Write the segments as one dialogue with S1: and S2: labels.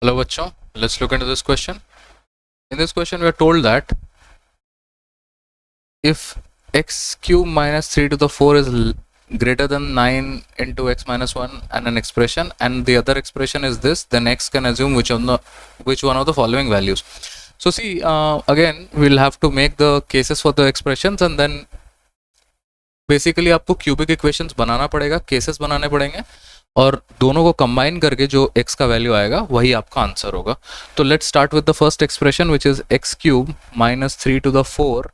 S1: Hello bachcho, let's look into this question. In this question we are told that if x cube minus 3 to the 4 is greater than 9 into x minus 1 and an expression, and the other expression is this, then x can assume which one of the following values. So see, again we'll have to make the cases for the expressions, and then basically आपको cubic equations बनाना पड़ेगा, cases बनाने पड़ेंगे, और दोनों को combine करके जो x का वैल्यू आएगा वही आपका आंसर होगा. तो let's start with the first expression which is x cube minus 3 to the 4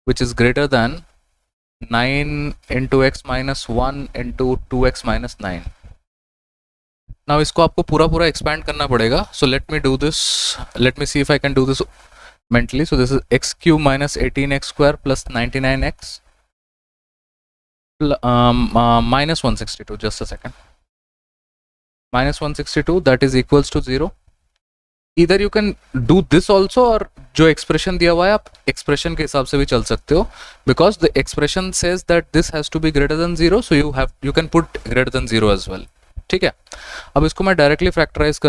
S1: which is greater than 9 into x minus 1 into 2x minus 9. Now इसको आपको पूरा पूरा एक्सपैंड करना पड़ेगा. So let me do this, let me see if I can do this mentally. So this is x cube minus 18x square plus 99x minus 162. Just a second. Minus 162, that is equals to 0. Either you can do this also, और जो expression दिया हुआ है आप expression के हिसाब से भी चल सकते हो, because the expression says that this has to be greater than 0, so you can put greater than 0 as well. ठीक है, अब इसको मैं डायरेक्टली फैक्टराइज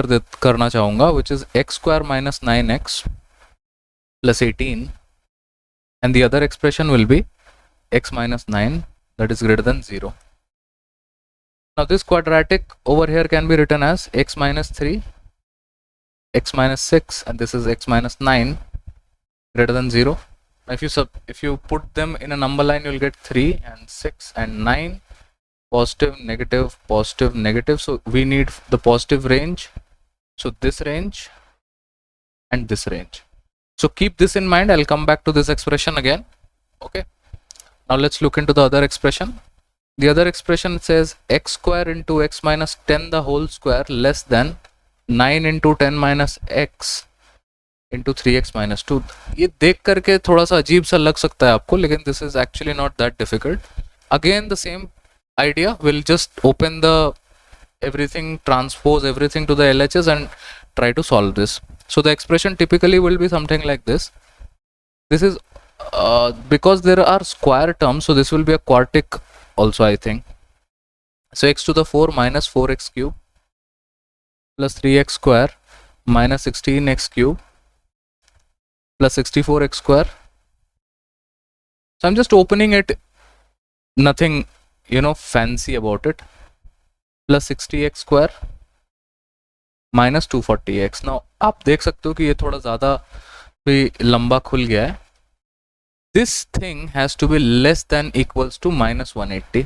S1: करना चाहूंगा, which is X square minus 9x plus 18, and the other expression will be x minus 9, that is greater than 0. Now this quadratic over here can be written as x minus 3, x minus 6, and this is x minus 9 greater than 0. Now if you put them in a number line, you'll get 3 and 6 and 9, positive, negative, so we need the positive range, so this range and this range. So keep this in mind. I'll come back to this expression again. Okay. Now let's look into the other expression. The other expression says x square into x minus 10 the whole square less than 9 into 10 minus x into 3x minus 2. ये देख करके थोड़ा सा अजीब सा लग सकता है आपको, लेकिन this is actually not that difficult. Again the same idea. We'll just open the everything, transpose everything to the LHS and try to solve this. So the expression typically will be something like this. This is because there are square terms, so this will be a quartic also, I think. So x to the 4 minus 4x cube plus 3x square minus 16x cube plus 64x square. So I'm just opening it, nothing fancy about it, plus 60x square minus 240x. Now आप देख सकते हो कि ये थोड़ा ज़्यादा भी लंबा खुल गया है. This thing has to be less than equals to minus 180.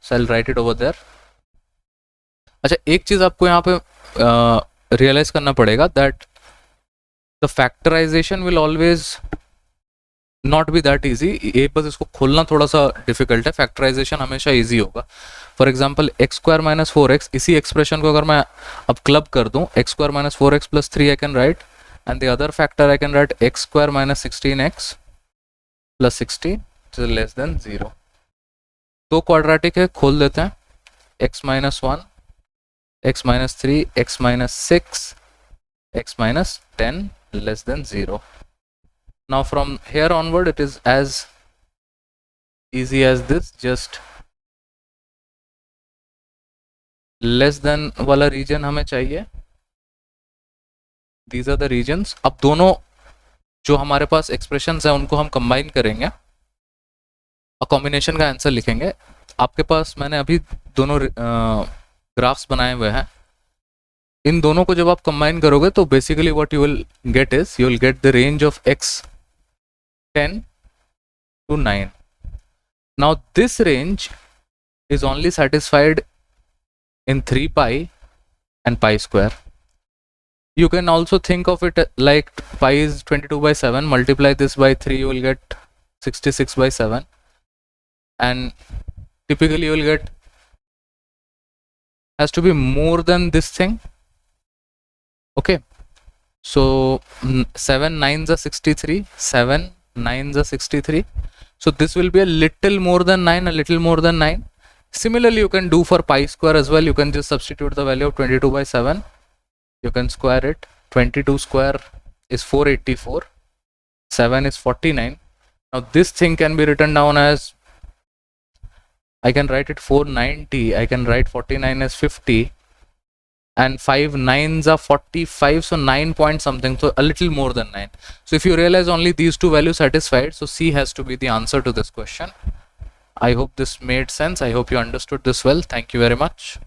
S1: So I will write it over there. अच्छा, एक चीज़ आपको यहाँ पे रियलाइज करना पड़ेगा, that the factorisation will always not be that easy. ये बस इसको खोलना थोड़ा सा डिफिकल्ट है, फैक्टराइजेशन हमेशा ईजी होगा. For example x square minus 4x, इसी एक्सप्रेशन को अगर मैं अब क्लब कर दूं, x square minus 4x plus 3 I can write, and the other factor I can write x square minus 16x plus 60 less than 0. दो quadratic है, खोल देते हैं. x minus 1, x minus 3, x minus 6, x minus 10 less than 0. Now from here onward it is as easy as this, just less than वाला region हमें चाहिए. These are the regions. अब दोनों जो हमारे पास expressions हैं उनको हम combine करेंगे और combination का आंसर लिखेंगे. आपके पास मैंने अभी दोनों ग्राफ्स बनाए हुए हैं. इन दोनों को जब आप combine करोगे तो basically what you will get is you will get the range of x 10 to 9. Now this range is only satisfied in 3 pi and pi square. You can also think of it like pi is 22 by 7, multiply this by 3, you will get 66 by 7, and typically you will get, has to be more than this thing. Okay, so 7 9s are 63, 7 9s are 63, so this will be a little more than 9, a little more than 9. Similarly you can do for pi square as well. You can just substitute the value of 22 by 7, you can square it. 22 square is 484, 7 is 49. Now this thing can be written down as, I can write it 490, I can write 49 as 50, and 5 9s are 45, so 9 point something, so a little more than 9. So if you realize only these two values satisfied, so C has to be the answer to this question. I hope this made sense. I hope you understood this well. Thank you very much.